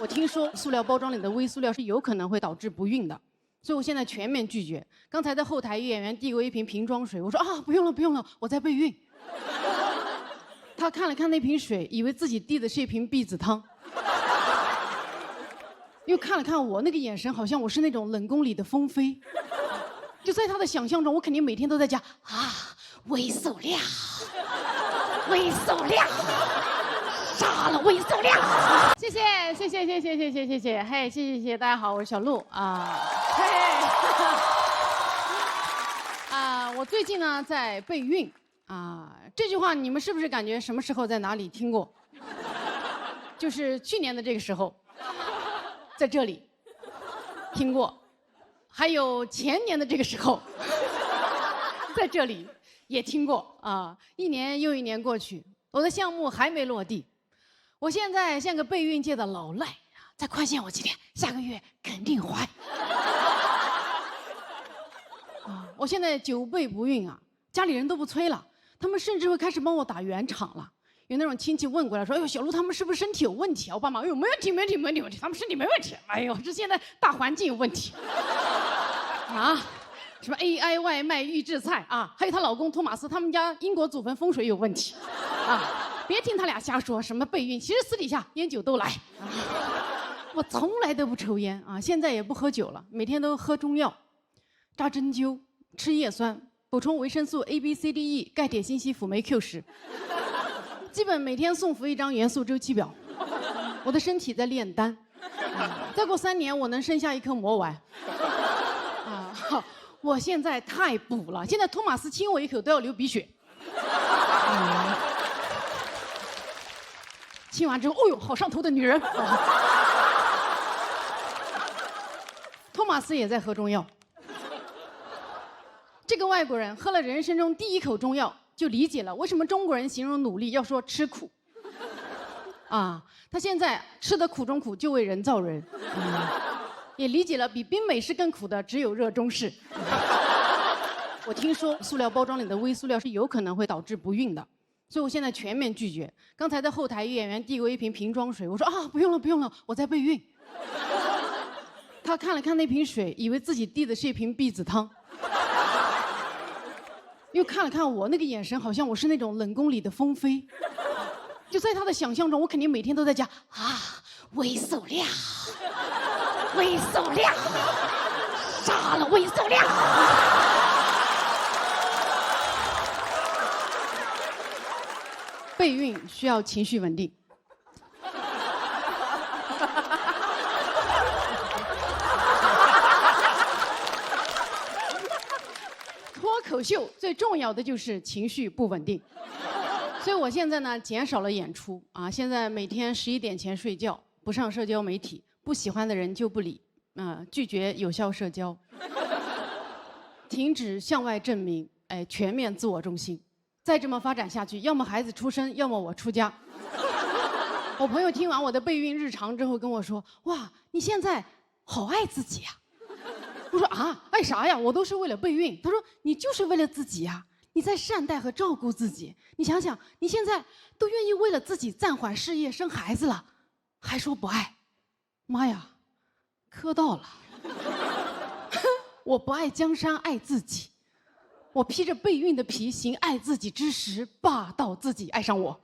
我听说塑料包装里的微塑料是有可能会导致不孕的，所以我现在全面拒绝。刚才在后台，演员递过一瓶瓶装水，我说啊，不用了，不用了，我在备孕。他看了看那瓶水，以为自己递的是一瓶避子汤，又看了看我，那个眼神好像我是那种冷宫里的风妃。就在他的想象中，我肯定每天都在讲啊，微塑料，微塑料。杀了微塑料！谢谢，嘿，谢谢，大家好，我是小鹿啊，嘿，我最近呢在备孕啊，这句话你们是不是感觉什么时候在哪里听过？就是去年的这个时候，在这里听过，还有前年的这个时候，在这里也听过啊，一年又一年过去，我的项目还没落地。我现在像个备孕界的老赖，再宽限我几天，下个月肯定怀。我现在久备不孕啊，家里人都不催了，他们甚至会开始帮我打圆场了。有那种亲戚问过来说：“哎呦，小鹿他们是不是身体有问题啊？”我爸妈：“哎呦，没问题，他们身体没问题。”哎呦，这现在大环境有问题啊，什么 AI 外卖预制菜啊，还有她老公托马斯他们家英国祖坟风水有问题啊。别听他俩瞎说什么备孕，其实私底下烟酒都来。我从来都不抽烟啊，现在也不喝酒了，每天都喝中药，扎针灸，吃叶酸，补充维生素 A、B、C、D、E、钙、铁、锌、硒、辅、镁、Q、10，基本每天送服一张元素周期表。我的身体在炼丹，再过3年我能生下一颗魔丸。我现在太补了，现在托马斯亲我一口都要流鼻血。亲完之后，哦呦，好上头的女人。托马斯也在喝中药。这个外国人喝了人生中第一口中药，就理解了为什么中国人形容努力要说吃苦。他现在吃的苦中苦，就为人造人。也理解了比冰美式更苦的只有热中式。我听说塑料包装里的微塑料是有可能会导致不孕的。所以我现在全面拒绝。刚才在后台，演员递过一瓶瓶装水，我说啊，不用了，不用了，我在备孕。他看了看那瓶水，以为自己递的是一瓶避子汤，又看了看我，那个眼神好像我是那种冷宫里的风妃。就在他的想象中，我肯定每天都在讲啊，微塑料，微塑料，杀了微塑料。备孕需要情绪稳定。脱口秀最重要的就是情绪不稳定，所以我现在呢减少了演出啊，现在每天11点前睡觉，不上社交媒体，不喜欢的人就不理，拒绝有效社交，停止向外证明，全面自我中心。再这么发展下去，要么孩子出生，要么我出家。我朋友听完我的备孕日常之后跟我说：“哇，你现在好爱自己呀！”我说：“啊，爱啥呀？我都是为了备孕。”他说：“你就是为了自己呀，你在善待和照顾自己。你想想，你现在都愿意为了自己暂缓事业生孩子了，还说不爱？妈呀，磕到了！我不爱江山爱自己。”我披着备孕的皮行爱自己之时，霸道自己爱上我。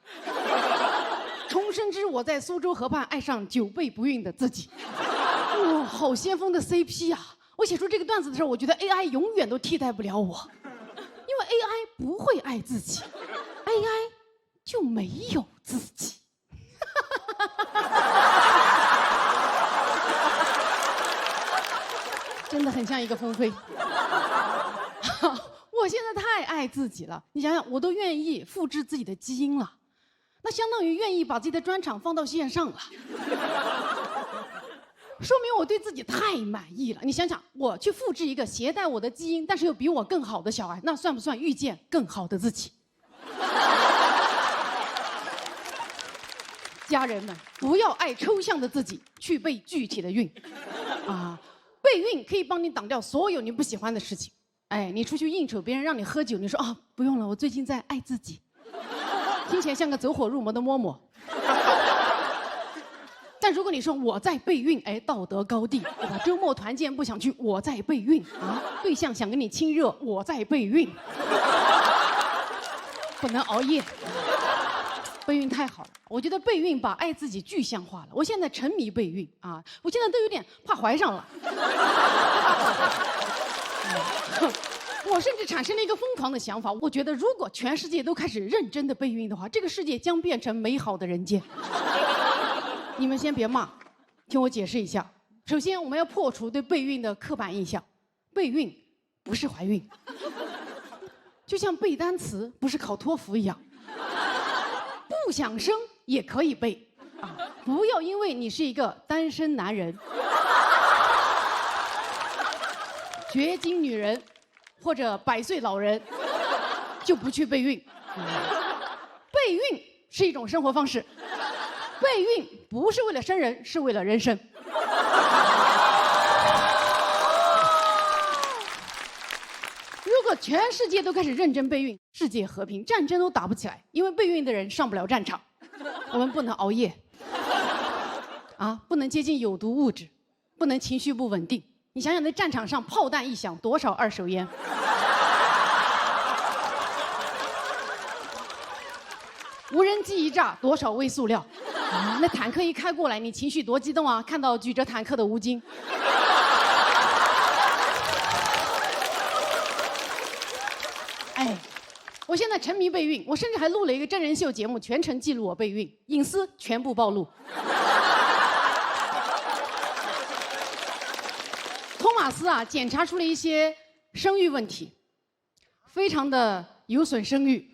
重生之我在苏州河畔爱上久备不孕的自己。哇，好先锋的 CP 啊！我写出这个段子的时候，我觉得 AI 永远都替代不了我，因为 AI 不会爱自己 ，AI 就没有自己。真的很像一个风飞。我现在太爱自己了，你想想，我都愿意复制自己的基因了，那相当于愿意把自己的专场放到线上了，说明我对自己太满意了。你想想，我去复制一个携带我的基因，但是又比我更好的小孩，那算不算遇见更好的自己？家人们，不要爱抽象的自己，去备具体的孕。备孕可以帮你挡掉所有你不喜欢的事情。你出去应酬，别人让你喝酒，你说啊，不用了，我最近在爱自己，听起来像个走火入魔的嬷嬷。但如果你说我在备孕，哎，道德高地，对吧？周末团建不想去，我在备孕啊。对象想跟你亲热，我在备孕。不能熬夜，备孕太好了。我觉得备孕把爱自己具象化了。我现在沉迷备孕啊，我现在都有点怕怀上了。我甚至产生了一个疯狂的想法，我觉得如果全世界都开始认真的备孕的话，这个世界将变成美好的人间。你们先别骂，听我解释一下。首先，我们要破除对备孕的刻板印象，备孕不是怀孕，就像背单词不是考托福一样，不想生也可以背啊！不要因为你是一个单身男人、绝经女人或者100岁老人，就不去备孕。备孕是一种生活方式，备孕不是为了生人，是为了人生。如果全世界都开始认真备孕，世界和平，战争都打不起来，因为备孕的人上不了战场。我们不能熬夜，啊，不能接近有毒物质，不能情绪不稳定。你想想，在战场上炮弹一响，多少二手烟？无人机一炸，多少微塑料？啊，那坦克一开过来，你情绪多激动啊！看到举着坦克的吴京。哎，我现在沉迷备孕，我甚至还录了一个真人秀节目，全程记录我备孕，隐私全部暴露。托马斯啊，检查出了一些生育问题，非常的有损生育。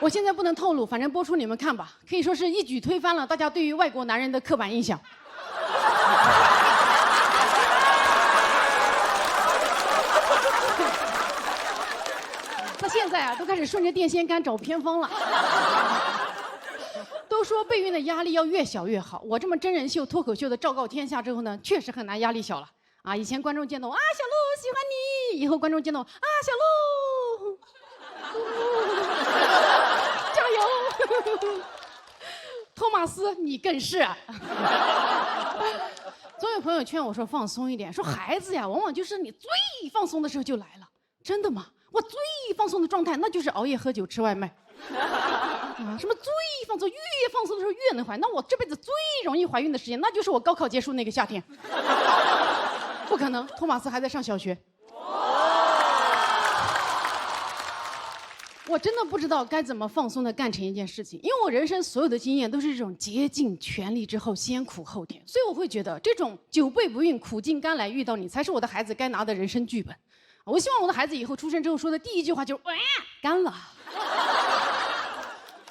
我现在不能透露，反正播出你们看吧，可以说是一举推翻了大家对于外国男人的刻板印象。他现在啊，都开始顺着电线杆找偏方了。都说备孕的压力要越小越好，我这么真人秀、脱口秀的昭告天下之后呢，确实很难压力小了。啊，以前观众见到我啊，小鹿喜欢你，以后观众见到我啊，小鹿。加油！托马斯，你更是啊。总有朋友劝我说放松一点，说孩子呀，往往就是你最放松的时候就来了。真的吗？我最放松的状态，那就是熬夜、喝酒、吃外卖。啊，什么最放松？越放松的时候越能怀。那我这辈子最容易怀孕的时间，那就是我高考结束那个夏天。不可能，托马斯还在上小学。我真的不知道该怎么放松的干成一件事情，因为我人生所有的经验都是这种竭尽全力之后先苦后甜，所以我会觉得这种久备不孕、苦尽甘来遇到你，才是我的孩子该拿的人生剧本。我希望我的孩子以后出生之后说的第一句话就是“干了”。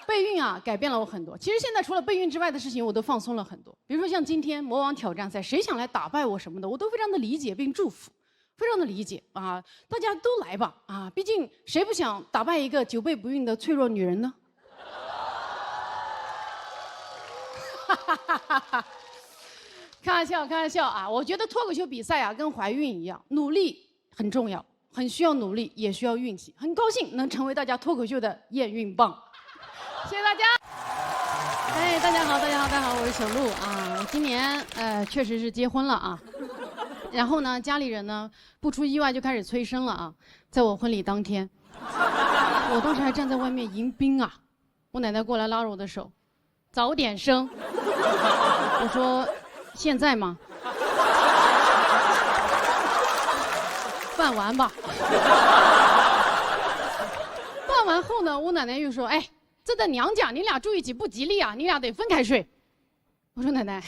备孕啊，改变了我很多。其实现在除了备孕之外的事情，我都放松了很多。比如说像今天魔王挑战赛，谁想来打败我什么的，我都非常的理解并祝福。非常的理解啊，大家都来吧啊！毕竟谁不想打败一个久备不孕的脆弱女人呢？开玩笑，开玩笑啊！我觉得脱口秀比赛啊，跟怀孕一样，努力很重要，很需要努力，也需要运气。很高兴能成为大家脱口秀的验孕棒，谢谢大家。哎，大家好，大家好，大家好，我是小鹿啊！我今年确实是结婚了啊。然后呢，家里人呢不出意外就开始催生了啊！在我婚礼当天，我当时还站在外面迎宾啊，我奶奶过来拉着我的手，早点生。我说现在吗？办完吧。办完后呢，我奶奶又说：“哎，这在娘家你俩住一起不吉利啊，你俩得分开睡。”我说：“奶奶。”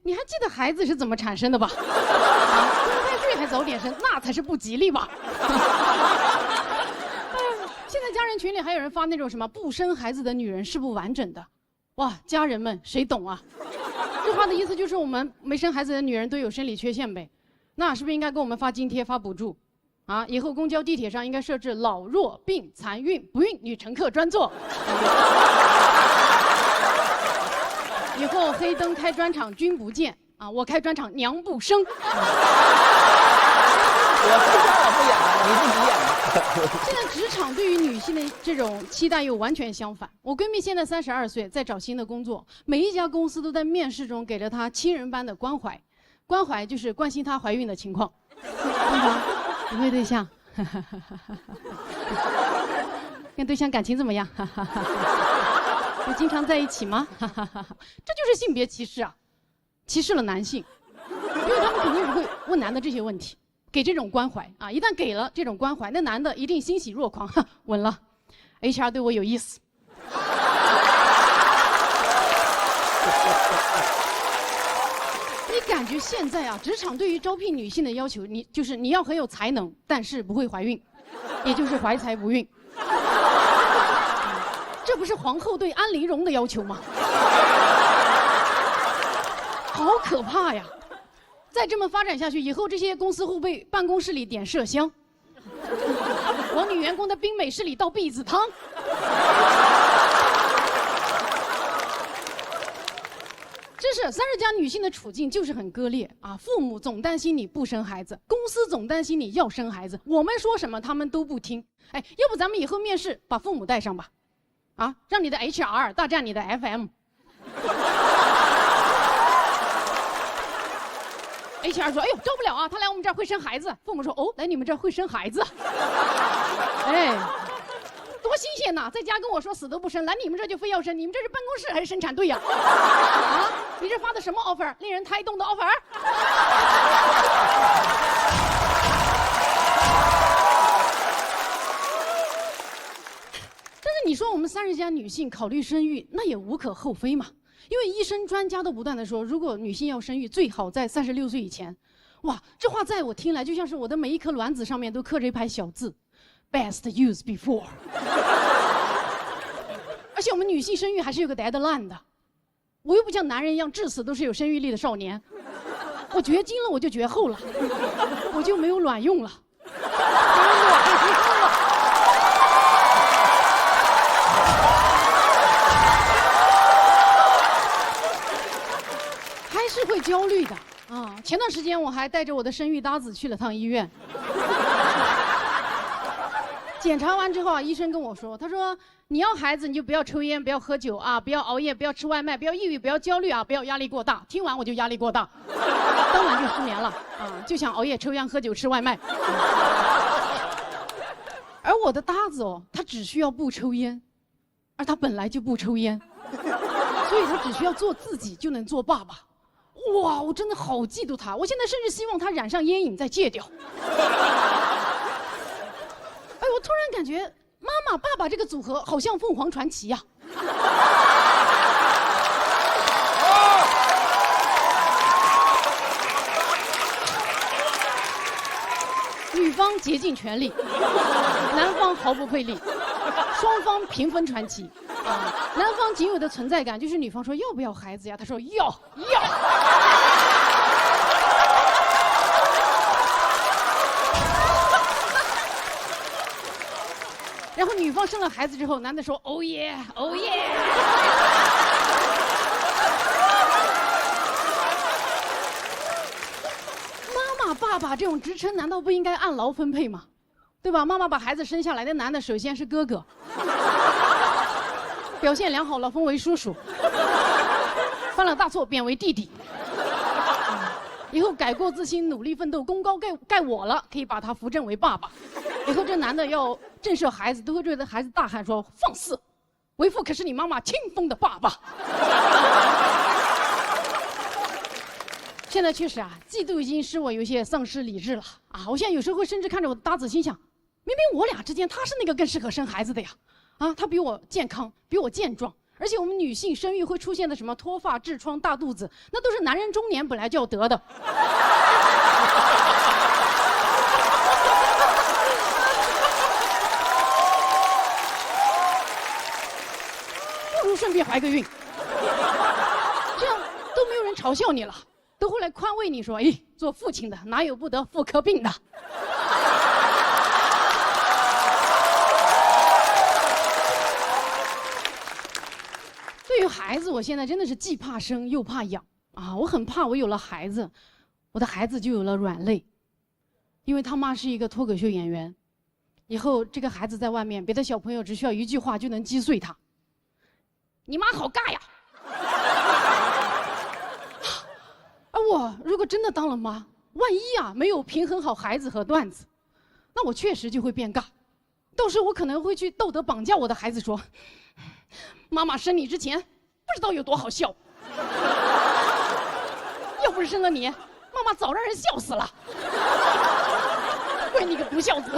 你还记得孩子是怎么产生的吧？分开睡还早点生，那才是不吉利吧？现在家人群里还有人发那种什么不生孩子的女人是不完整的，哇，家人们谁懂啊？这话的意思就是我们没生孩子的女人都有生理缺陷呗？那是不是应该给我们发津贴、发补助？啊，以后公交、地铁上应该设置老弱病残孕不孕女乘客专座。以后黑灯开专场君不见啊，我开专场娘不生。我不演了，你自己演吧。现在职场对于女性的这种期待又完全相反。我闺蜜现在32岁，在找新的工作，每一家公司都在面试中给了她亲人般的关怀，关怀就是关心她怀孕的情况。对吧？有没有对象？跟对象感情怎么样？有经常在一起吗？这就是性别歧视啊，歧视了男性，因为他们肯定是会问男的这些问题。给这种关怀啊，一旦给了这种关怀，那男的一定欣喜若狂，稳了 ，HR 对我有意思。你感觉现在啊，职场对于招聘女性的要求，你要很有才能，但是不会怀孕，也就是怀才不孕。这不是皇后对安陵容的要求吗？好可怕呀！再这么发展下去，以后这些公司会不会办公室里点麝香，往女员工的冰美式里倒避子汤？真是30加女性的处境就是很割裂啊！父母总担心你不生孩子，公司总担心你要生孩子，我们说什么他们都不听。哎，要不咱们以后面试把父母带上吧？啊，让你的 HR 大战你的 FM。HR 说：“哎呦，招不了啊，他来我们这儿会生孩子。”父母说：“哦，来你们这儿会生孩子。”哎，多新鲜呐！在家跟我说死都不生，来你们这儿就非要生，你们这是办公室还是生产队呀？啊，你这发的什么 offer？ 令人胎动的 offer？ 但是你说我们30加女性考虑生育，那也无可厚非嘛。因为医生专家都不断的说，如果女性要生育，最好在36岁以前。哇，这话在我听来就像是我的每一颗卵子上面都刻着一排小字 ，best use before。而且我们女性生育还是有个 deadline 的，我又不像男人一样至死都是有生育力的少年，我绝经了我就绝后了，我就没有卵用了。是会焦虑的啊！前段时间我还带着我的生育搭子去了趟医院，检查完之后啊，医生跟我说，他说你要孩子你就不要抽烟，不要喝酒啊，不要熬夜，不要吃外卖，不要抑郁，不要焦虑啊，不要压力过大。听完我就压力过大，当晚就失眠了啊，就想熬夜、抽烟、喝酒、吃外卖。而我的搭子哦，他只需要不抽烟，而他本来就不抽烟，所以他只需要做自己就能做爸爸。哇，我真的好嫉妒他！我现在甚至希望他染上烟瘾再戒掉。哎，我突然感觉妈妈爸爸这个组合好像凤凰传奇呀。女方竭尽全力，男方毫不费力，双方平分传奇。啊，男方仅有的存在感就是女方说要不要孩子呀？他说要。然后女方生了孩子之后，男的说哦耶哦耶。妈妈爸爸这种职称难道不应该按劳分配吗？对吧？妈妈把孩子生下来，那男的首先是哥哥。表现良好了，封为叔叔；犯了大错，贬为弟弟。以后改过自新，努力奋斗，功高盖我了，可以把他扶正为爸爸。以后这男的要震慑孩子，都会对着孩子大喊说：“放肆！为父可是你妈妈亲封的爸爸。”现在确实啊，嫉妒已经使我有些丧失理智了啊！我现在有时候会甚至看着我的搭子，心想：明明我俩之间他是那个更适合生孩子的呀。啊，他比我健康，比我健壮，而且我们女性生育会出现的什么脱发、痔疮、大肚子，那都是男人中年本来就要得的。不如顺便怀个孕，这样都没有人嘲笑你了，都会来宽慰你说：“哎，做父亲的哪有不得妇科病的？”对于孩子，我现在真的是既怕生又怕养啊！我很怕我有了孩子，我的孩子就有了软肋。因为他妈是一个脱口秀演员，以后这个孩子在外面，别的小朋友只需要一句话就能击碎他。你妈好尬呀！而我如果真的当了妈，万一啊没有平衡好孩子和段子，那我确实就会变尬。到时候我可能会去道德绑架我的孩子，说：“妈妈生你之前不知道有多好笑，要不是生了你，妈妈早让人笑死了。怪你个不孝子！”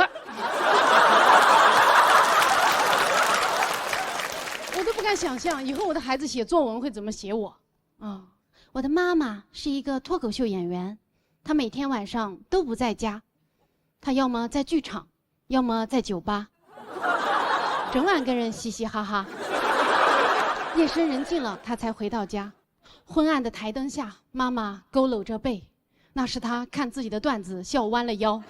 我都不敢想象以后我的孩子写作文会怎么写我啊！我的妈妈是一个脱口秀演员，她每天晚上都不在家，她要么在剧场，要么在酒吧，整晚跟人嘻嘻哈哈。夜深人静了，她才回到家。昏暗的台灯下，妈妈佝偻着背，那是她看自己的段子笑弯了腰。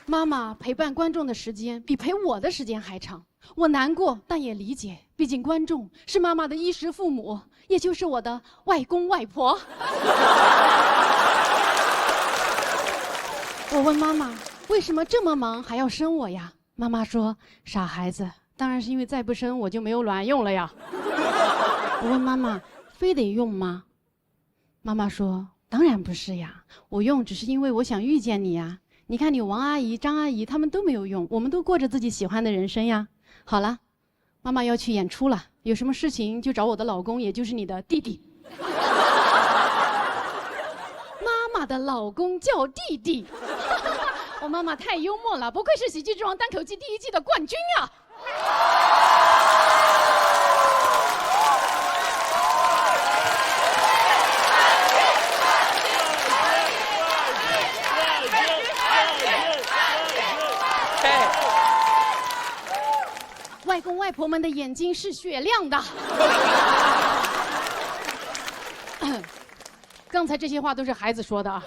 妈妈陪伴观众的时间比陪我的时间还长，我难过，但也理解，毕竟观众是妈妈的衣食父母，也就是我的外公外婆。我问妈妈，为什么这么忙还要生我呀？妈妈说，傻孩子，当然是因为再不生我就没有卵用了呀。我问妈妈，非得用吗？妈妈说，当然不是呀，我用只是因为我想遇见你呀。你看你王阿姨、张阿姨他们都没有用，我们都过着自己喜欢的人生呀。好了，妈妈要去演出了，有什么事情就找我的老公，也就是你的弟弟。妈妈的老公叫弟弟，我妈妈太幽默了，不愧是喜剧之王单口季第1季的冠军啊！外公外婆们的眼睛是雪亮的。刚才这些话都是孩子说的啊，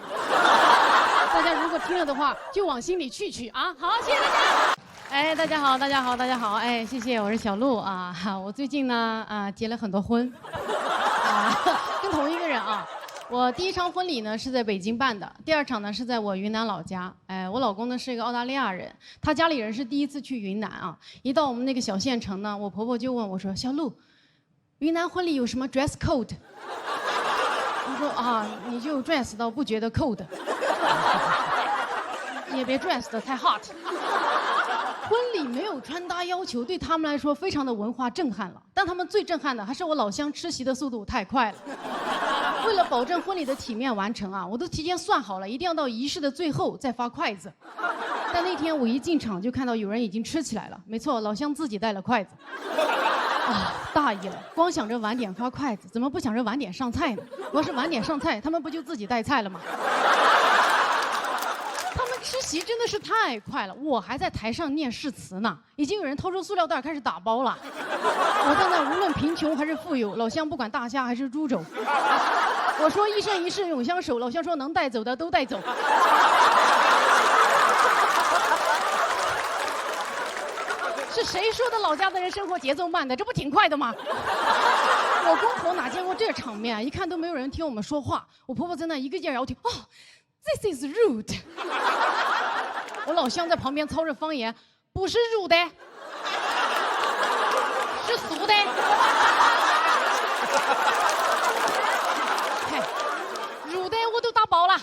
大家如果听了的话，就往心里去啊。好，谢谢大家。哎，大家好，大家好，大家好。哎，谢谢，我是小鹿啊。我最近呢结了很多婚，跟同一个人啊。我第一场婚礼呢是在北京办的，第2场呢是在我云南老家。哎，我老公呢是一个澳大利亚人，他家里人是第一次去云南啊。一到我们那个小县城呢，我婆婆就问我说：“小鹿，云南婚礼有什么 dress code？” 我说啊，你就 dress 到不觉得 cold， 也别 dress 的太 hot。婚礼没有穿搭要求，对他们来说非常的文化震撼了。但他们最震撼的还是我老乡吃席的速度太快了。为了保证婚礼的体面完成啊，我都提前算好了，一定要到仪式的最后再发筷子。但那天我一进场就看到有人已经吃起来了，没错，老乡自己带了筷子。啊，大意了，光想着晚点发筷子，怎么不想着晚点上菜呢？我要是晚点上菜，他们不就自己带菜了吗？他们吃席真的是太快了，我还在台上念誓词呢，已经有人掏出塑料袋开始打包了。我在那无论贫穷还是富有，老乡不管大虾还是猪肘。我说一生一世永相守，老乡说能带走的都带走。是谁说的老家的人生活节奏慢的？这不挺快的吗？我公婆哪见过这场面啊？一看都没有人听我们说话，我婆婆在那一个劲儿摇头。哦 ，This is rude。我老乡在旁边操着方言，不是rude的，是俗的。嘿，rude的我都打包了。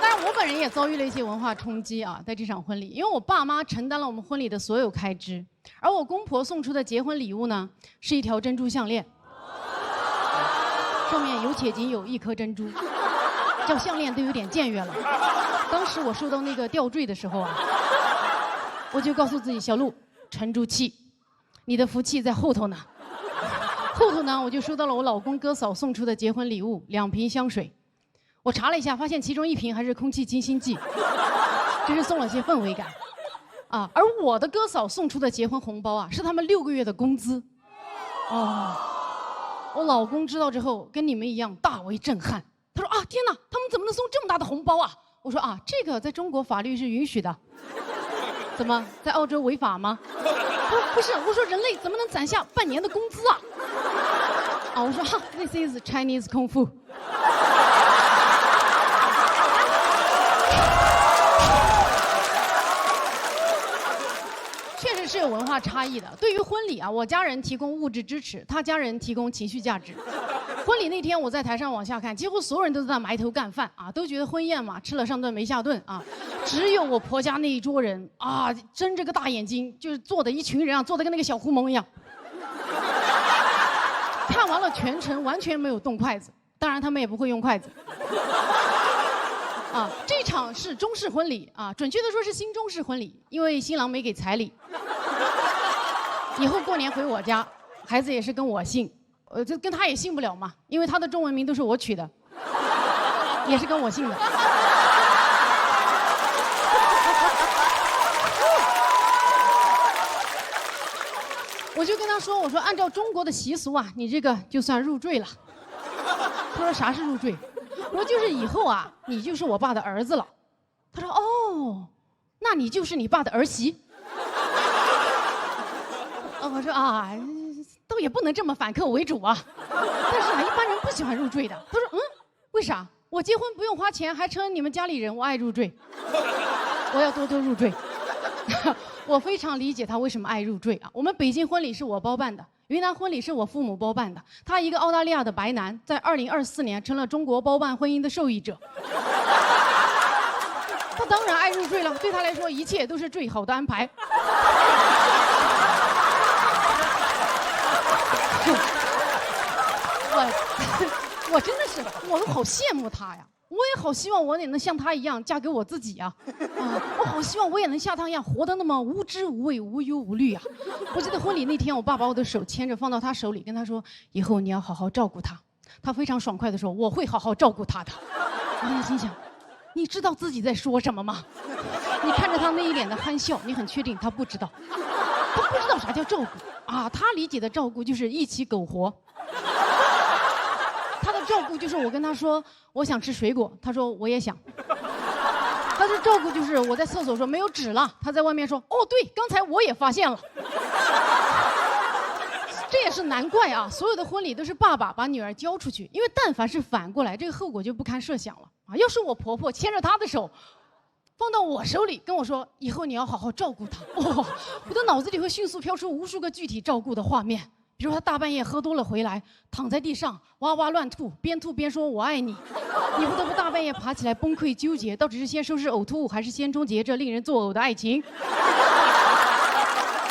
当然，我本人也遭遇了一些文化冲击啊，在这场婚礼，因为我爸妈承担了我们婚礼的所有开支，而我公婆送出的结婚礼物呢，是一条珍珠项链，上面有且仅有1颗珍珠，叫项链都有点僭越了。当时我收到那个吊坠的时候啊，我就告诉自己，小鹿，沉住气，你的福气在后头呢。后头呢，我就收到了我老公哥嫂送出的结婚礼物，2瓶香水。我查了一下，发现其中1瓶还是空气清新剂，真是送了些氛围感，啊！而我的哥嫂送出的结婚红包啊，是他们6个月的工资，哦！我老公知道之后，跟你们一样大为震撼。他说啊，天哪，他们怎么能送这么大的红包啊？我说啊，这个在中国法律是允许的，怎么在澳洲违法吗？不是，我说人类怎么能攒下半年的工资啊？啊，我说哈 ，This is Chinese Kung Fu。确实是有文化差异的。对于婚礼啊，我家人提供物质支持，他家人提供情绪价值。婚礼那天，我在台上往下看，几乎所有人都在埋头干饭啊，都觉得婚宴嘛，吃了上顿没下顿啊。只有我婆家那一桌人啊，睁着个大眼睛，就是坐的一群人啊，坐的跟那个小狐獴一样。看完了全程，完全没有动筷子，当然他们也不会用筷子。啊，这场是中式婚礼啊，准确的说是新中式婚礼，因为新郎没给彩礼。以后过年回我家，孩子也是跟我姓，这跟他也姓不了嘛，因为他的中文名都是我取的，也是跟我姓的。我就跟他说，我说按照中国的习俗啊，你这个就算入赘了。他说啥是入赘？我说就是以后啊，你就是我爸的儿子了。他说哦，那你就是你爸的儿媳。我说啊，倒也不能这么反客为主啊。但是啊，一般人不喜欢入赘的。他说为啥？我结婚不用花钱，还成你们家里人，我爱入赘，我要多多入赘。我非常理解他为什么爱入赘啊。我们北京婚礼是我包办的。云南婚礼是我父母包办的，他一个澳大利亚的白男，在2024年成了中国包办婚姻的受益者。他当然爱入赘了，对他来说一切都是最好的安排。我真的是，我好羡慕他呀。我也好希望我也能像他一样嫁给我自己啊！我好希望我也能像他一样活得那么无知无畏、无忧无虑啊！我记得婚礼那天，我爸把我的手牵着放到他手里，跟他说：“以后你要好好照顾他。”他非常爽快地说：“我会好好照顾他的。”我在心想，你知道自己在说什么吗？你看着他那一脸的憨笑，你很确定他不知道，他不知道啥叫照顾啊！他理解的照顾就是一起苟活。他的照顾就是我跟他说我想吃水果，他说我也想。他的照顾就是我在厕所说没有纸了，他在外面说哦对，刚才我也发现了。这也是难怪啊，所有的婚礼都是爸爸把女儿交出去，因为但凡是反过来，这个后果就不堪设想了啊！要是我婆婆牵着她的手放到我手里跟我说以后你要好好照顾她，我的脑子里会迅速飘出无数个具体照顾的画面。比如他大半夜喝多了回来，躺在地上哇哇乱吐，边吐边说我爱你，你不得不大半夜爬起来崩溃纠结，到底是先收拾呕吐物还是先终结这令人作呕的爱情。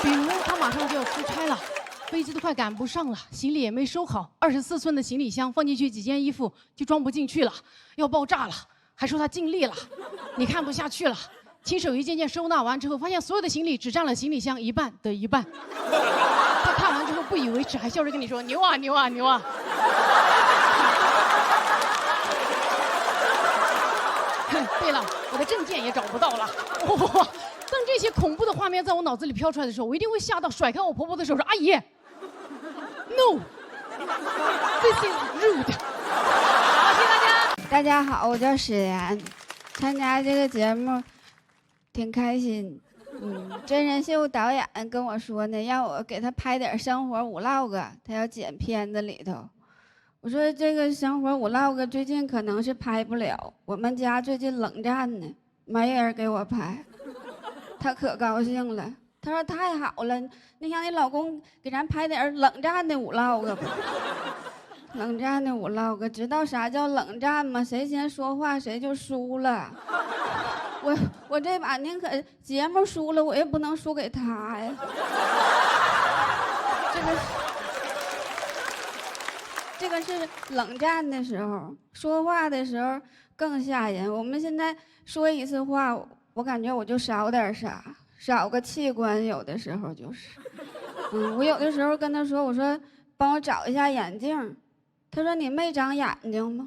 比如他马上就要出差了，飞机都快赶不上了，行李也没收好，24寸的行李箱放进去几件衣服就装不进去了，要爆炸了，还说他尽力了，你看不下去了，亲手一件件收纳完之后，发现所有的行李只占了行李箱一半的一半。他看完之后不以为耻，还笑着跟你说牛啊牛啊牛啊。对了，我的证件也找不到了。当这些恐怖的画面在我脑子里飘出来的时候，我一定会吓到，甩开我婆婆的手说：“阿姨 ，No， this is rude。”好，谢谢大家。大家好，我叫史岩，参加这个节目挺开心。真人秀导演跟我说呢，让我给他拍点生活 vlog， 他要剪片子里头。我说这个生活 vlog 最近可能是拍不了，我们家最近冷战呢，没人给我拍。他可高兴了，他说太好了，你让你老公给咱拍点冷战的 vlog 吧。冷战的vlog，知道啥叫冷战吗？谁先说话谁就输了。我这把宁可节目输了，我也不能输给他呀。这个是冷战的时候，说话的时候更吓人。我们现在说一次话，我感觉我就少点啥，少个器官，有的时候就是。我有的时候跟他说，我说帮我找一下眼镜，他说你没长眼睛吗？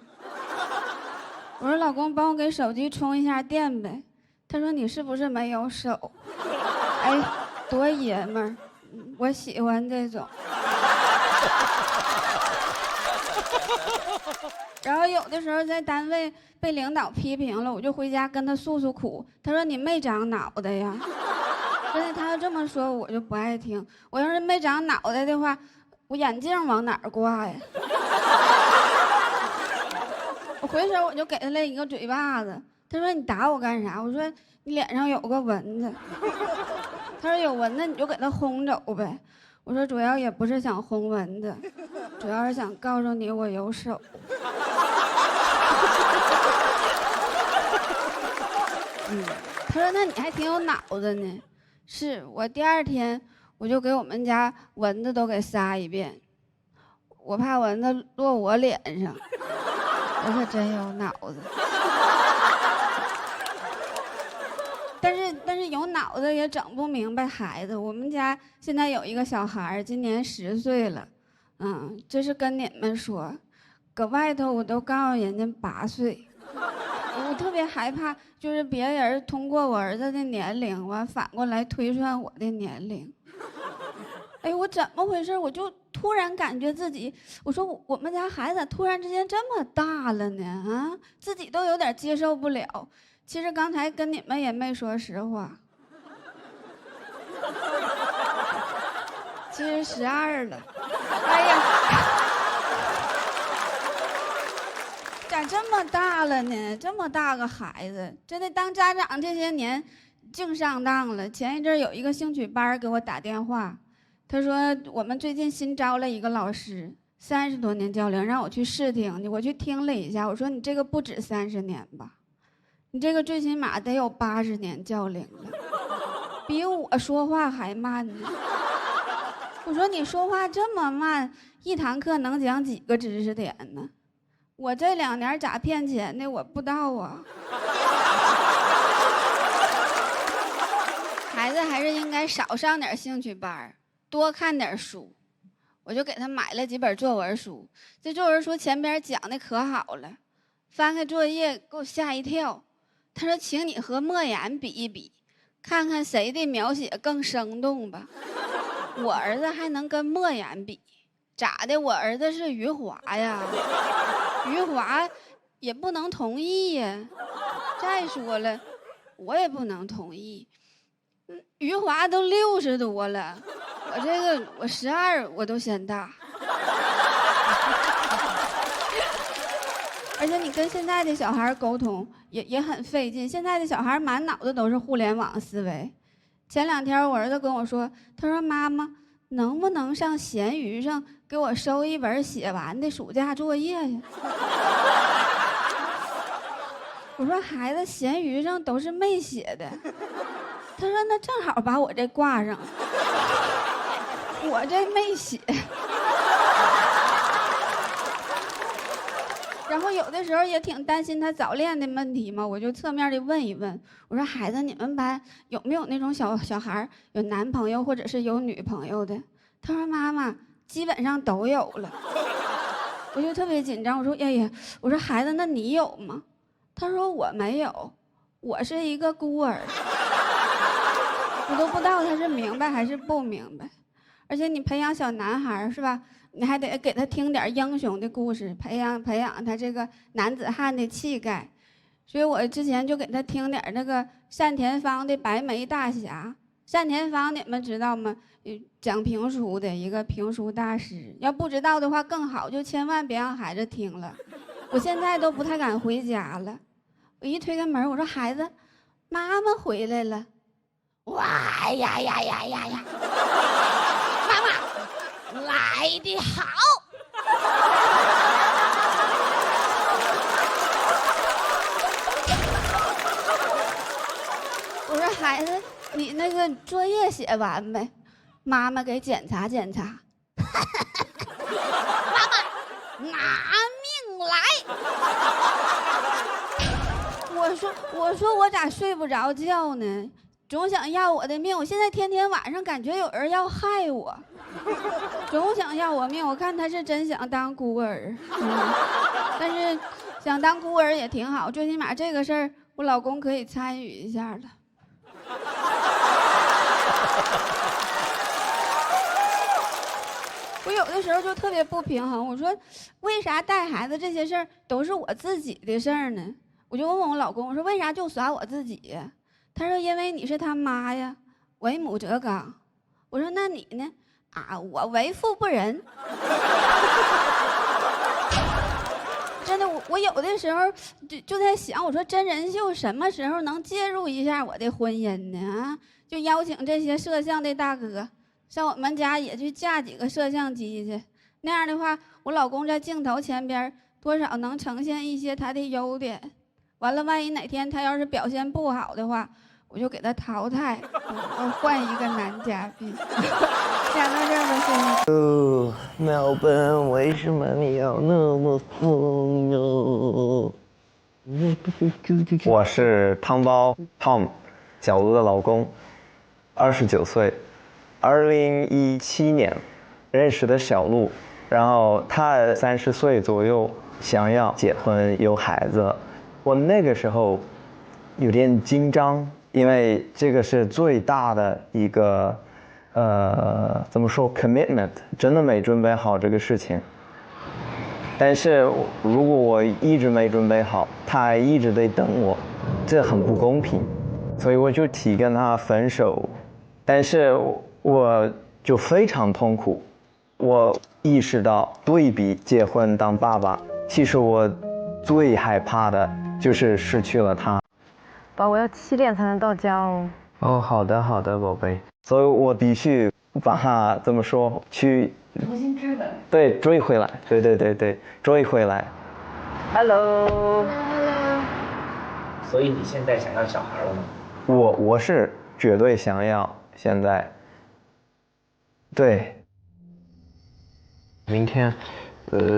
我说老公，帮我给手机充一下电呗。他说你是不是没有手？哎，多爷们儿，我喜欢这种。然后有的时候在单位被领导批评了，我就回家跟他诉诉苦。他说你没长脑袋呀。真的，他要这么说我就不爱听。我要是没长脑袋的话，我眼镜往哪儿挂呀？我回手我就给他了一个嘴巴子。他说你打我干啥？我说你脸上有个蚊子。他说有蚊子你就给他轰走呗。我说主要也不是想轰蚊子，主要是想告诉你我有手。他说那你还挺有脑子呢。是我第二天我就给我们家蚊子都给杀一遍，我怕蚊子落我脸上。我可真有脑子。但是有脑子也整不明白孩子。我们家现在有一个小孩，今年10岁了，这是跟你们说，搁外头我都告诉人家8岁。我特别害怕，就是别人通过我儿子的年龄，完反过来推算我的年龄。哎，我怎么回事？我就突然感觉自己，我说我们家孩子突然之间这么大了呢？啊，自己都有点接受不了。其实刚才跟你们也没说实话，其实12了。哎呀，咋这么大了呢？这么大个孩子，真的当家长这些年净上当了。前一阵有一个兴趣班给我打电话，他说我们最近新招了一个老师，30多年教龄，让我去试听。我去听了一下，我说你这个不止30年吧，你这个最起码得有80年教龄了，比我说话还慢呢。我说你说话这么慢，一堂课能讲几个知识点呢？我这2年咋骗钱的我不知道啊。孩子还是应该少上点兴趣班，多看点书。我就给他买了几本作文书，这作文书前边讲的可好了，翻开作业给我吓一跳。他说请你和莫言比一比，看看谁的描写更生动吧。我儿子还能跟莫言比？咋的？我儿子是余华呀，余华也不能同意呀。再说了，我也不能同意。余华都60多了，我12我都嫌大。而且你跟现在的小孩沟通也很费劲，现在的小孩满脑子都是互联网思维。前2天我儿子跟我说，他说妈妈能不能上闲鱼上给我收一本写完的暑假作业呀？我说孩子，闲鱼上都是没写的。他说那正好把我这挂上，我这没写。然后有的时候也挺担心他早恋的问题嘛，我就侧面的问一问，我说孩子，你们班有没有那种小孩有男朋友或者是有女朋友的？他说妈妈基本上都有了。我就特别紧张，我说哎呀，我说孩子，那你有吗？他说我没有，我是一个孤儿。我都不知道他是明白还是不明白。而且你培养小男孩是吧，你还得给他听点英雄的故事，培养他这个男子汉的气概。所以我之前就给他听点那个单田芳的《白眉大侠》。单田芳你们知道吗？讲评书的一个评书大师。要不知道的话更好，就千万别让孩子听了。我现在都不太敢回家了。我一推开门，我说孩子，妈妈回来了。哇呀呀呀呀呀！妈妈来得好。我说孩子，你那个作业写完没？妈妈给检查检查。妈妈拿命来！我说我咋睡不着觉呢？总想要我的命，我现在天天晚上感觉有人要害我，总想要我命。我看他是真想当孤儿，但是想当孤儿也挺好，最起码这个事儿我老公可以参与一下了。我有的时候就特别不平衡，我说为啥带孩子这些事儿都是我自己的事儿呢？我就问问我老公，我说为啥就耍我自己呀？他说因为你是他妈呀，为母则刚。我说那你呢？啊，我为富不仁。真的，我有的时候就在想，我说真人秀什么时候能介入一下我的婚姻呢？啊，就邀请这些摄像的大哥上我们家也去架几个摄像机去，那样的话，我老公在镜头前边多少能呈现一些他的优点。完了，万一哪天他要是表现不好的话，我就给他淘汰，我换一个男嘉宾。讲到这儿吧，先生。Melbourne，为什么你要那么疯哟？我是汤包 Tom， 小卢的老公，29岁，2017年认识的小卢，然后他30岁左右想要结婚有孩子，我那个时候有点紧张，因为这个是最大的一个怎么说 commitment， 真的没准备好这个事情。但是如果我一直没准备好，他还一直得等我，这很不公平，所以我就提跟他分手。但是我就非常痛苦，我意识到对比结婚当爸爸，其实我最害怕的就是失去了他。爸，我要7点才能到家哦。哦，好的好的，宝贝。所以我必须把他怎么说去重新追回来。对，追回来，对，追回来。Hello。所以你现在想要小孩了吗？我是绝对想要，现在。对。明天，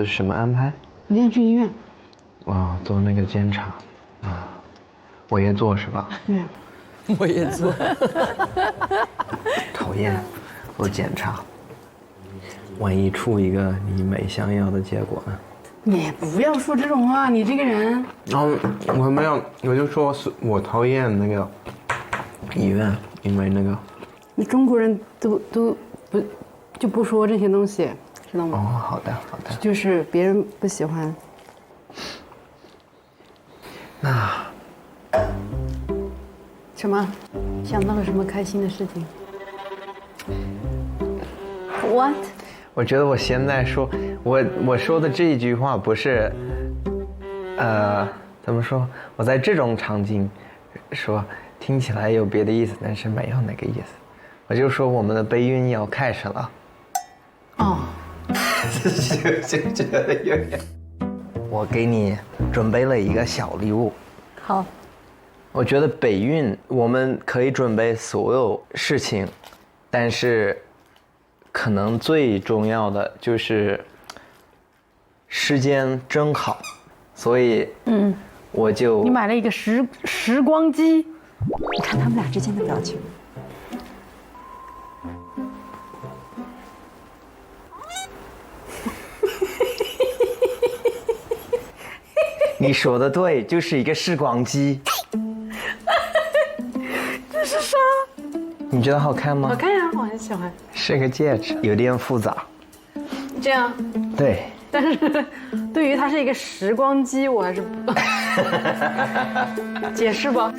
什么安排？明天去医院。哦，做那个检查，啊，我也做是吧？对。我也做。讨厌，做检查，万一出一个你没想要的结果呢？你不要说这种话，你这个人。我没有，我就说是我讨厌那个医院，因为那个。你中国人都不说这些东西，知道哦，吗？好的好的。就是别人不喜欢。那。什么？想到了什么开心的事情 ？What？ 我觉得我现在说，我说的这一句话不是，怎么说？我在这种场景说，听起来有别的意思，但是没有那个意思。我就说我们的备孕要开始了。哦。就觉得有点。我给你准备了一个小礼物。好。我觉得备孕我们可以准备所有事情，但是可能最重要的就是时间正好，所以我就你买了一个时光机，你看他们俩之间的表情。你说的对，就是一个时光机。这是啥？你觉得好看吗？好看呀，我很喜欢。是个戒指，有点复杂。这样。对。但是，对于它是一个时光机，我还是不解释吧。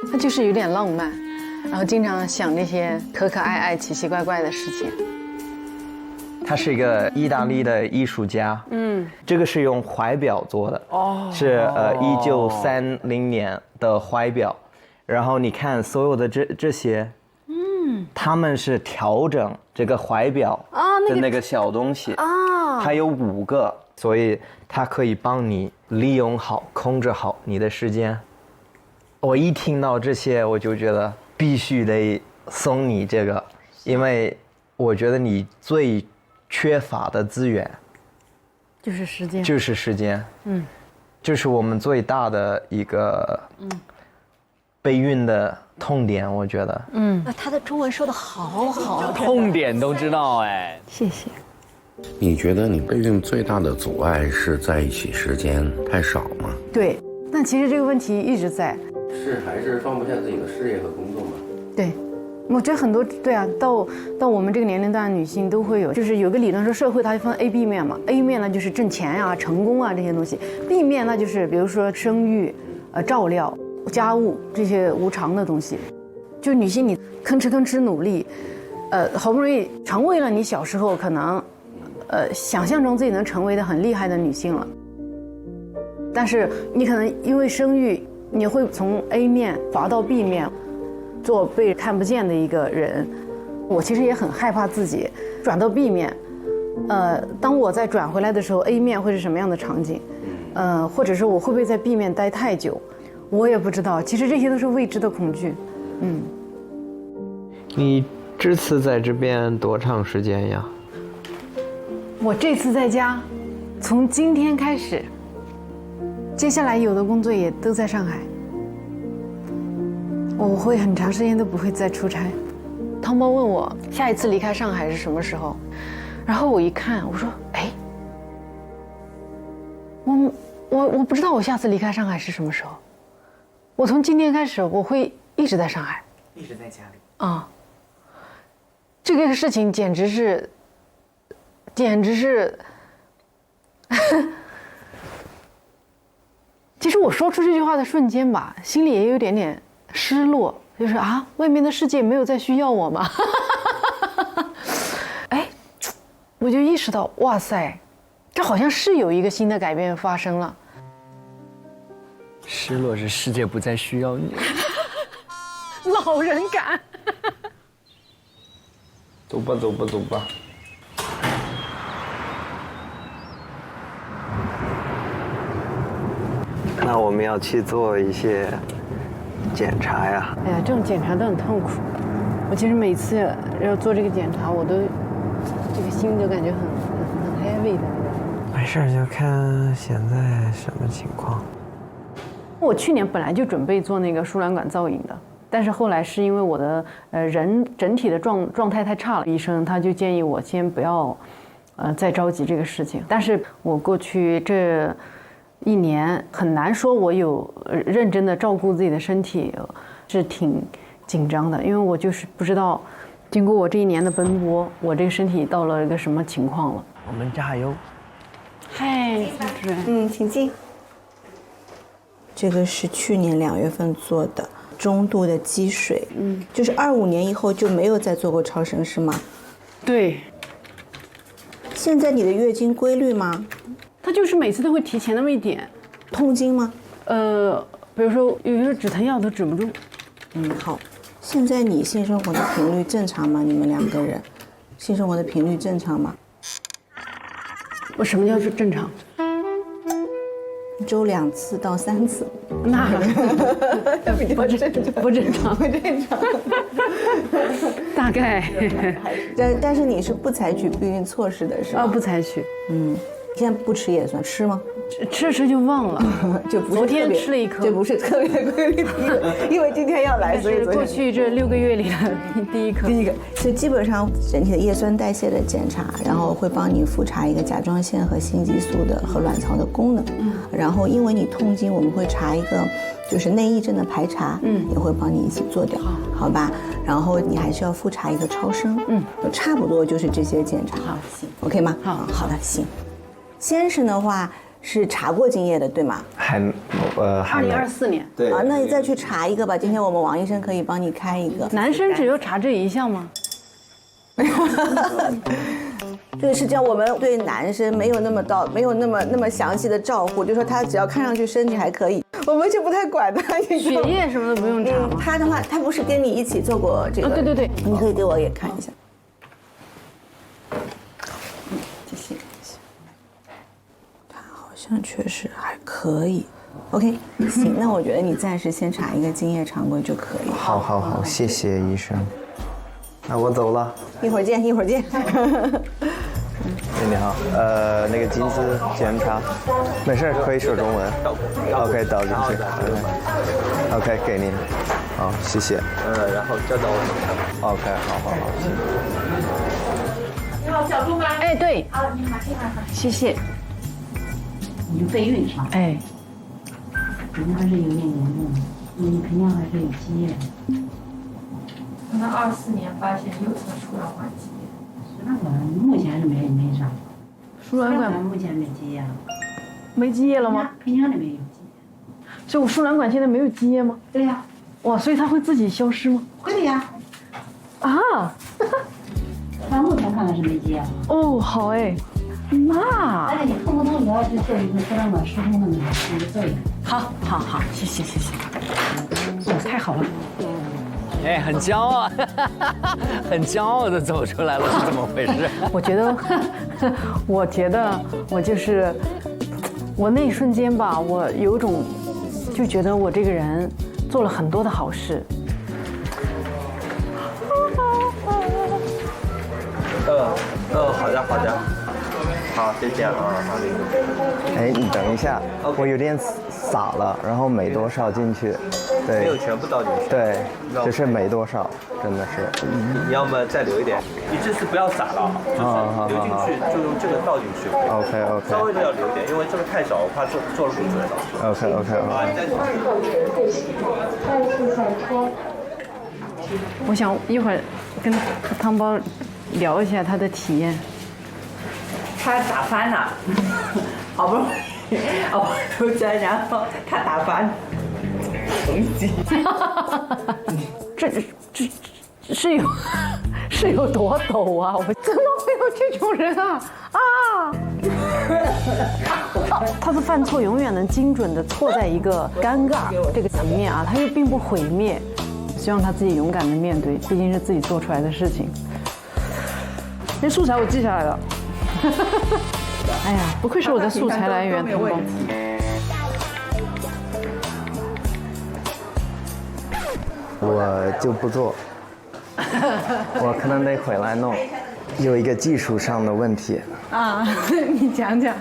他就是有点浪漫，然后经常想那些可可爱爱、奇奇怪怪的事情。他是一个意大利的艺术家，这个是用怀表做的，是1930年的怀表，然后你看所有的这些，他们是调整这个怀表的那个小东西，它有5个，所以它可以帮你利用好、控制好你的时间。我一听到这些，我就觉得必须得送你这个，因为我觉得你最缺乏的资源就是时间，就是时间，就是我们最大的一个备孕的痛点，我觉得。他的中文说的好好，痛点都知道哎。谢谢。你觉得你备孕最大的阻碍是在一起时间太少吗？对，但其实这个问题一直在。是还是放不下自己的事业和工作吗？对，我觉得很多对啊，到我们这个年龄段的女性都会有，就是有个理论说社会它分 A、B 面嘛 ，A 面呢就是挣钱啊、成功啊这些东西 ，B 面呢就是比如说生育、照料、家务这些无偿的东西。就女性你吭哧吭哧努力，好不容易成为了你小时候可能，想象中自己能成为的很厉害的女性了。但是你可能因为生育，你会从 A 面滑到 B 面，做被看不见的一个人。我其实也很害怕自己转到 B 面，当我再转回来的时候 ，A 面会是什么样的场景？或者是我会不会在 B 面待太久？我也不知道。其实这些都是未知的恐惧。你这次在这边多长时间呀？我这次在家，从今天开始，接下来有的工作也都在上海。我会很长时间都不会再出差。汤包问我下一次离开上海是什么时候，然后我一看，我说：“哎，我不知道我下次离开上海是什么时候。我从今天开始，我会一直在上海，一直在家里啊。这个事情简直是。”其实我说出这句话的瞬间吧，心里也有点点失落，就是啊，外面的世界没有再需要我吗？哎，我就意识到，哇塞，这好像是有一个新的改变发生了。失落是世界不再需要你。老人感。走吧，走吧，走吧。那我们要去做一些检查呀。哎呀，这种检查都很痛苦。我其实每次要做这个检查，我都这个心就感觉很 heavy 的。没事，就看现在什么情况。我去年本来就准备做那个输卵管造影的，但是后来是因为我的人整体的状态太差了，医生他就建议我先不要再着急这个事情。但是我过去这1年很难说我有认真的照顾自己的身体，是挺紧张的，因为我就是不知道经过我这1年的奔波，我这个身体到了一个什么情况了。我们加油！嗨，主任。请进。这个是去年2月份做的中度的积水，就是25年以后就没有再做过超声是吗？对。现在你的月经规律吗？它就是每次都会提前那么一点。痛经吗？比如说有时候止疼药都止不住。好。现在你性生活的频率正常吗？你们2个人性生活的频率正常吗？我什么叫是正常？1周2次到3次。那不正常。大概。但是你是不采取避孕措施的是吧？不采取。现在不吃也算吃吗？吃就忘了，就不是昨天吃了1颗，这不是特别规律的，因为今天要来，所以过去这6个月里的第一颗。所以基本上整体的叶酸代谢的检查，然后会帮你复查一个甲状腺和性激素的和卵巢的功能，然后因为你痛经，我们会查一个就是内异症的排查，也会帮你一起做掉，好吧？然后你还需要复查一个超声，差不多就是这些检查，好，行 ，OK 吗？好的，行。先生的话是查过精液的，对吗？2024年。对。啊，那你再去查一个吧。今天我们王医生可以帮你开一个。男生只有查这一项吗？这个是叫我们对男生没有那么详细的照顾，就说他只要看上去身体还可以，我们就不太管他。血液什么的不用查吗？他的话，他不是跟你一起做过这个？对，你可以给我也看一下。谢谢。他好像确实还可以。OK， 行，那我觉得你暂时先查一个精液常规就可以。好，谢谢医生。那我走了，一会儿见。你好，那个精子检查，没事，可以说中文。OK， 倒进去。OK， 给您。好，谢谢。然后再到我手上。OK， 好，谢谢。你好，小鹿吗？哎，对。啊，你好，谢谢。你就备孕是吧？哎。肯定还是有点严重的，你肯定还是有积液的。可能24年发现右侧输卵管积液。输卵管目前是没啥。输卵管目前没积液了。没积液了吗？盆腔里面有积液。所以我输卵管现在没有积液吗？对呀。哇，所以它会自己消失吗？会的呀。啊。看看是没接啊。哦，好哎，那而且你碰不碰你要去做一个输卵管疏通的那个作用。好，好，好，谢谢，谢谢，太好了。哎，很骄傲，很骄傲的走出来了，是怎么回事？我觉得我就是我那一瞬间吧，我有一种就觉得我这个人做了很多的好事。好的，好的，好，再见啊。哎，你等一下，我有点洒了，然后没多少进去，对，没有全部倒进去，对，就是没多少，真的是。你要么再留一点，你这次不要洒了，就是流进去就用这个倒进去。OK， 稍微的要留一点，因为这个太少，我怕做了不准。OK。我想一会儿跟汤包聊一下他的体验。他打翻了，好不容易熬出来，然后他打翻了，东西。这是有多陡啊！我怎么会有这种人啊啊！他的犯错永远能精准的错在一个尴尬这个层面啊，他又并不毁灭。希望他自己勇敢的面对，毕竟是自己做出来的事情。那素材我记下来了。哎呀，不愧是我的素材来源，汤包。我就不做，我可能得回来弄。有一个技术上的问题啊，你讲讲。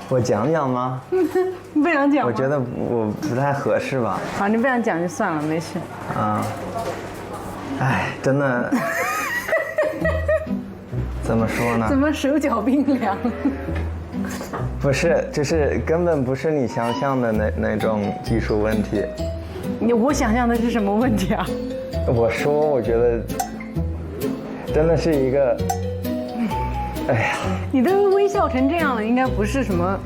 我讲讲吗？你不想讲吗？我觉得我不太合适吧。好，你不想讲就算了，没事。啊，哎，真的。怎么说呢？怎么手脚冰凉？不是，就是根本不是你想象的那种技术问题。我想象的是什么问题啊？我觉得真的是一个，哎呀，你都微笑成这样了，应该不是什么，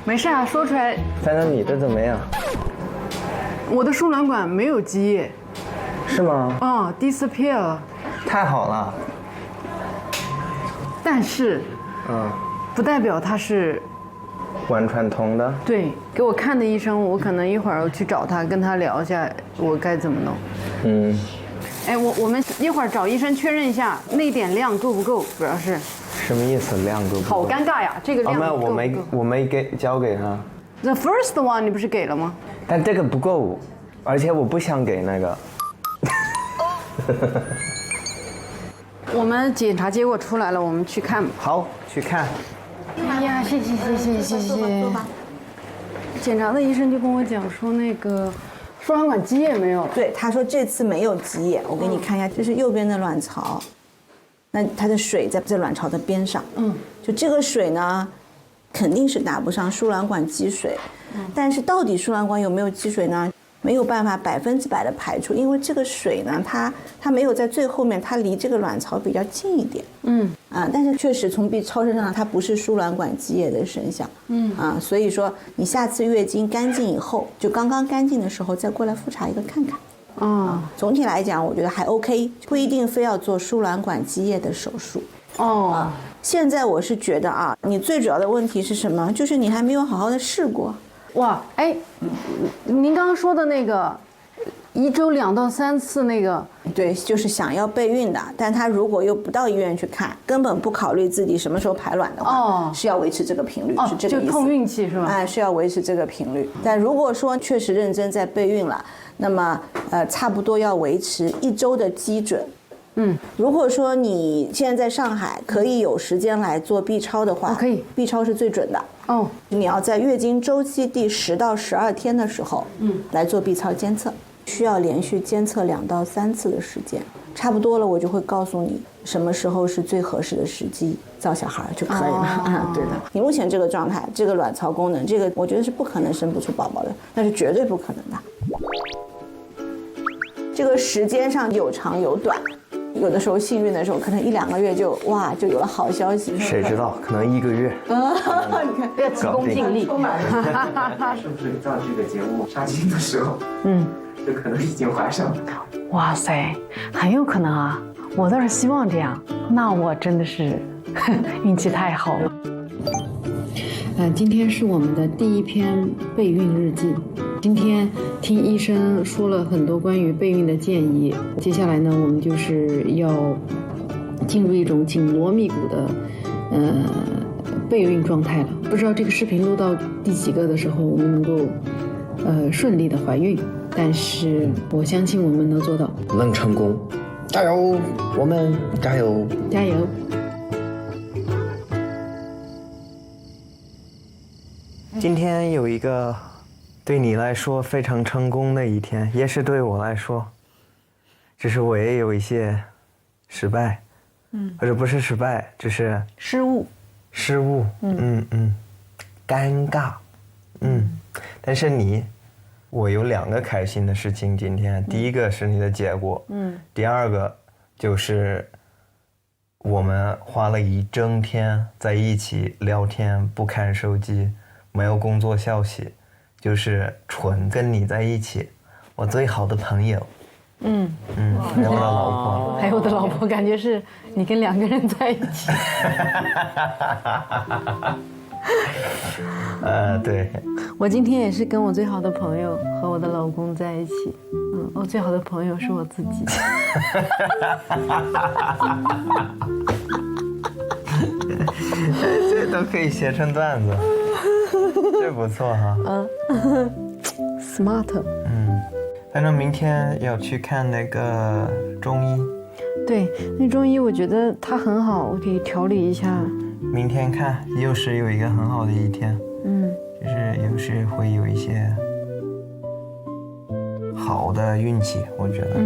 没事啊，说出来。反正你的怎么样？我的输卵管没有积液。是吗？哦 ，disappear 了。太好了。但是，不代表它是完全通的。对，给我看的医生，我可能一会儿去找他，跟他聊一下我该怎么弄。哎，我们一会儿找医生确认一下那点量够不够，主要是。什么意思？量够不够？好尴尬呀，这个量够不够？我没交给他。The first one 你不是给了吗？但这个不够，而且我不想给那个。我们检查结果出来了，我们去看吧。好，去看。哎呀，谢谢。检查的医生就跟我讲说，那个输卵管积液没有了。对，他说这次没有积液。我给你看一下，这是右边的卵巢，那它的水在这卵巢的边上。就这个水呢，肯定是打不上输卵管积水。但是到底输卵管有没有积水呢？没有办法100%的排出，因为这个水呢，它没有在最后面，它离这个卵巢比较近一点。但是确实从 B 超声上，它不是输卵管积液的声响。所以说你下次月经干净以后，就刚刚干净的时候再过来复查一个看看。总体来讲，我觉得还 OK， 不一定非要做输卵管积液的手术。现在我是觉得啊，你最主要的问题是什么？就是你还没有好好的试过。哇，哎，您刚刚说的那个1周2到3次那个，对，就是想要备孕的，但他如果又不到医院去看，根本不考虑自己什么时候排卵的话，是要维持这个频率，是这个意思。就碰运气是吧？哎，是要维持这个频率。但如果说确实认真在备孕了，那么差不多要维持1周的基准。如果说你现在在上海可以有时间来做 B 超的话，可以 ，B 超是最准的。你要在月经周期第10到12天的时候，来做 B 超监测，需要连续监测2到3次的时间，差不多了，我就会告诉你什么时候是最合适的时机造小孩就可以了。对的，你目前这个状态，这个卵巢功能，这个我觉得是不可能生不出宝宝的，那是绝对不可能的。这个时间上有长有短。有的时候幸运的时候，可能1、2个月就有了好消息。谁知道，可能1个月。你看，要急功近利。是不是到这个节目杀青的时候，就可能已经怀上了？哇塞，很有可能啊！我倒是希望这样，那我真的是运气太好了。今天是我们的第一篇备孕日记。今天听医生说了很多关于备孕的建议，接下来呢，我们就是要进入一种紧锣密鼓的备孕状态了。不知道这个视频录到第几个的时候，我们能够顺利的怀孕，但是我相信我们能做到，能成功，加油！我们加油！加油！今天有一个对你来说非常成功的一天，也是对我来说，只是我也有一些失败，或者不是失败，只是失误，尴尬，但是我有2个开心的事情今天，第一个是你的结果，第二个就是我们花了1整天在一起聊天，不看手机。没有工作消息，就是纯跟你在一起，我最好的朋友。还有我的老婆。还有我的老婆，感觉是你跟2个人在一起。对。我今天也是跟我最好的朋友和我的老公在一起。我最好的朋友是我自己。这都可以写成段子。这不错哈。smart。反正明天要去看那个中医。对，那中医我觉得它很好，我可以调理一下。明天看，又是有一个很好的一天。就是有时会有一些好的运气，我觉得。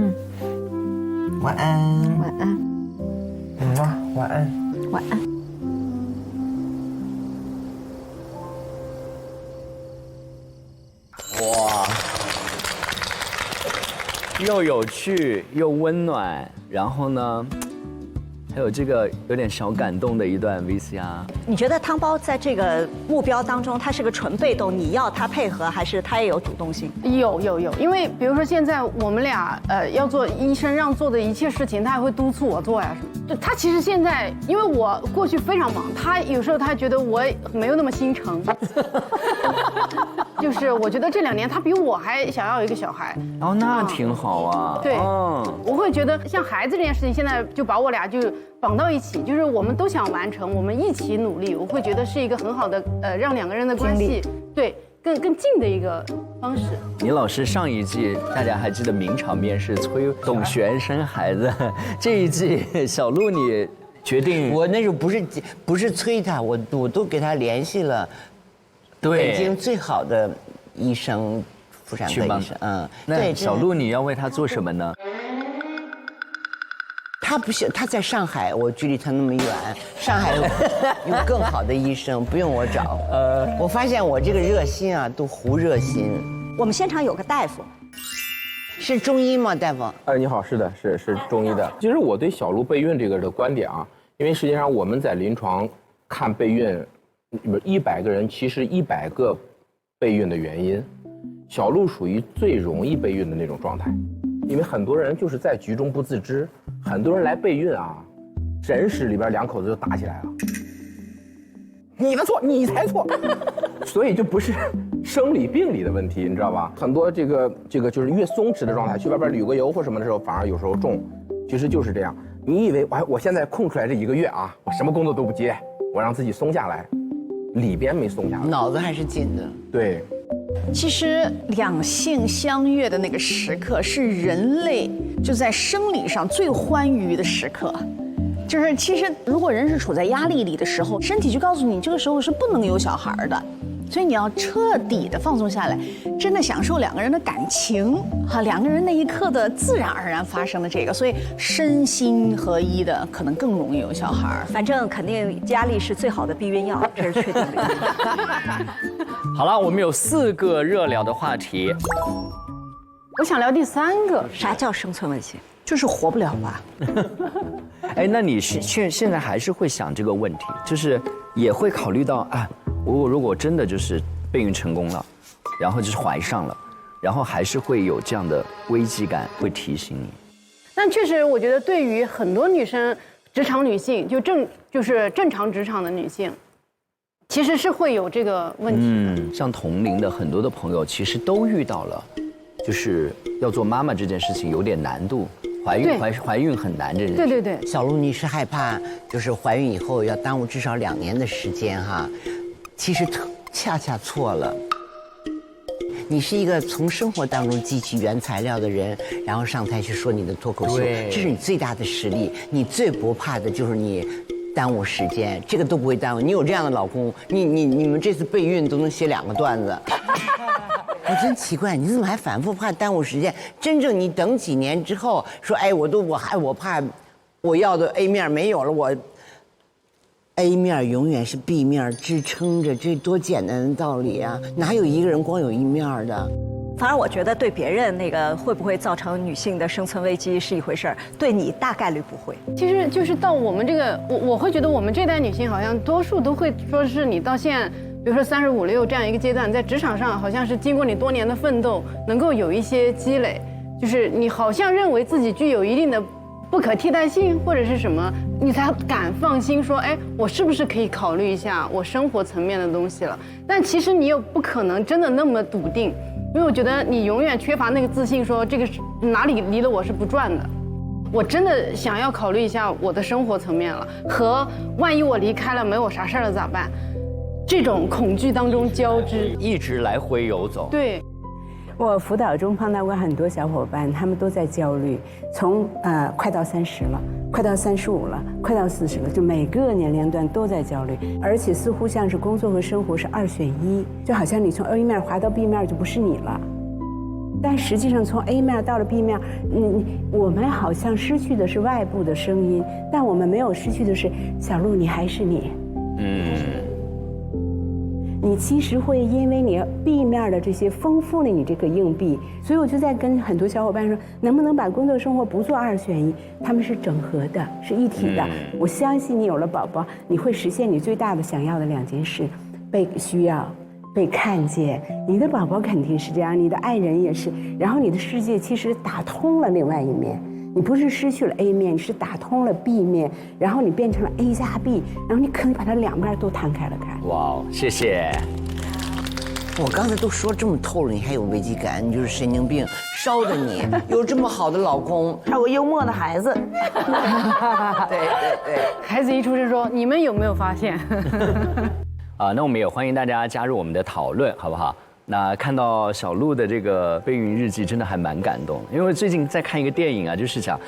晚安。晚安。晚安。晚安。哇，又有趣又温暖，然后呢，还有这个有点小感动的一段 VCR。你觉得汤包在这个目标当中，他是个纯被动，你要他配合，还是他也有主动性？有，因为比如说现在我们俩要做医生让做的一切事情，他还会督促我做呀什么。就他其实现在，因为我过去非常忙，他有时候他觉得我没有那么心诚。就是我觉得这2年他比我还想要一个小孩。那挺好啊。对，我会觉得像孩子这件事情，现在就把我俩就绑到一起，就是我们都想完成，我们一起努力，我会觉得是一个很好的让2个人的关系对更近的一个方式。倪老师上一季大家还记得名场面是催董璇生孩子，这一季小鹿你决定，我那时候不是催他，我都给他联系了，对，北京最好的医生，妇产科医生，那小鹿你要为他做什么呢？他不是，他在上海，我距离他那么远，上海有更好的医生，不用我找。我发现我这个热心啊，都胡热心。我们现场有个大夫，是中医吗，大夫？你好，是的，是中医的。其实我对小鹿备孕这个的观点啊，因为实际上我们在临床看备孕，100个人其实100个备孕的原因，小鹿属于最容易备孕的那种状态。因为很多人就是在局中不自知，很多人来备孕啊，诊室里边2口子就打起来了。你的错，你才错，所以就不是生理病理的问题，你知道吧？很多这个就是越松弛的状态，去外边旅个游或什么的时候，反而有时候重，其实就是这样。你以为我现在空出来这1个月啊，我什么工作都不接，我让自己松下来，里边没松下来，脑子还是紧的。对。其实两性相悦的那个时刻，是人类就在生理上最欢愉的时刻。就是其实如果人是处在压力里的时候，身体就告诉你这个时候是不能有小孩的，所以你要彻底的放松下来，真的享受2个人的感情哈，2个人那一刻的自然而然发生的这个，所以身心合一的可能更容易有小孩。反正肯定压力是最好的避孕药，这是确定的。好了，我们有4个热聊的话题。我想聊第3个，啥叫生存危险？就是活不了吧？那你现在还是会想这个问题，就是也会考虑到啊，我如果真的就是备孕成功了，然后就是怀上了，然后还是会有这样的危机感，会提醒你。那但确实我觉得对于很多女生，职场女性就是正常职场的女性，其实是会有这个问题。像同龄的很多的朋友，其实都遇到了，就是要做妈妈这件事情有点难度，怀孕很难这件事。对。小璐，你是害怕就是怀孕以后要耽误至少2年的时间哈？其实恰恰错了。你是一个从生活当中汲取原材料的人，然后上台去说你的脱口秀，这是你最大的实力。你最不怕的就是你耽误时间，这个都不会耽误。你有这样的老公，你们这次备孕都能写2个段子。我真奇怪，你怎么还反复怕耽误时间？真正你等几年之后说，哎，我怕我要的 A 面没有了，我 A 面永远是 B 面支撑着，这多简单的道理啊！哪有一个人光有一面的？反而我觉得对别人那个会不会造成女性的生存危机是一回事儿，对你大概率不会。其实就是到我们这个，我会觉得我们这代女性好像多数都会说是你到现在，比如说35、6这样一个阶段，在职场上好像是经过你多年的奋斗，能够有一些积累，就是你好像认为自己具有一定的不可替代性或者是什么，你才敢放心说，哎，我是不是可以考虑一下我生活层面的东西了？但其实你又不可能真的那么笃定，因为我觉得你永远缺乏那个自信，说这个哪里离了我是不转的。我真的想要考虑一下我的生活层面了，和万一我离开了没我啥事儿了咋办？这种恐惧当中交织，一直来回游走。对。我辅导中碰到过很多小伙伴，他们都在焦虑，从快到30了，快到35了，快到40了，就每个年龄段都在焦虑，而且似乎像是工作和生活是2选1，就好像你从 A 面滑到 B 面就不是你了。但实际上从 A 面到了 B 面，我们好像失去的是外部的声音，但我们没有失去的是小璐，你还是你。你其实会因为你 B 面的这些丰富了你这个硬币，所以我就在跟很多小伙伴说，能不能把工作生活不做2选1，他们是整合的，是一体的。我相信你有了宝宝，你会实现你最大的想要的2件事：被需要、被看见。你的宝宝肯定是这样，你的爱人也是，然后你的世界其实打通了另外一面。你不是失去了 A 面，你是打通了 B 面，然后你变成了 A 加 B， 然后你可以把它2面都摊开了看。哇，谢谢。我刚才都说这么透了，你还有危机感，你就是神经病，烧的你。有这么好的老公，还有个幽默的孩子。对，孩子一出生说：“你们有没有发现？”那我们也欢迎大家加入我们的讨论，好不好？那看到小璐的这个备孕日记，真的还蛮感动，因为最近在看一个电影啊，就是讲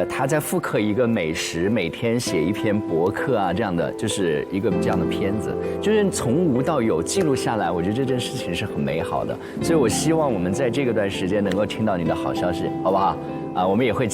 他在复刻一个美食，每天写一篇博客啊，这样的就是一个这样的片子，就是从无到有记录下来，我觉得这件事情是很美好的，所以我希望我们在这个段时间能够听到你的好消息，好不好？我们也会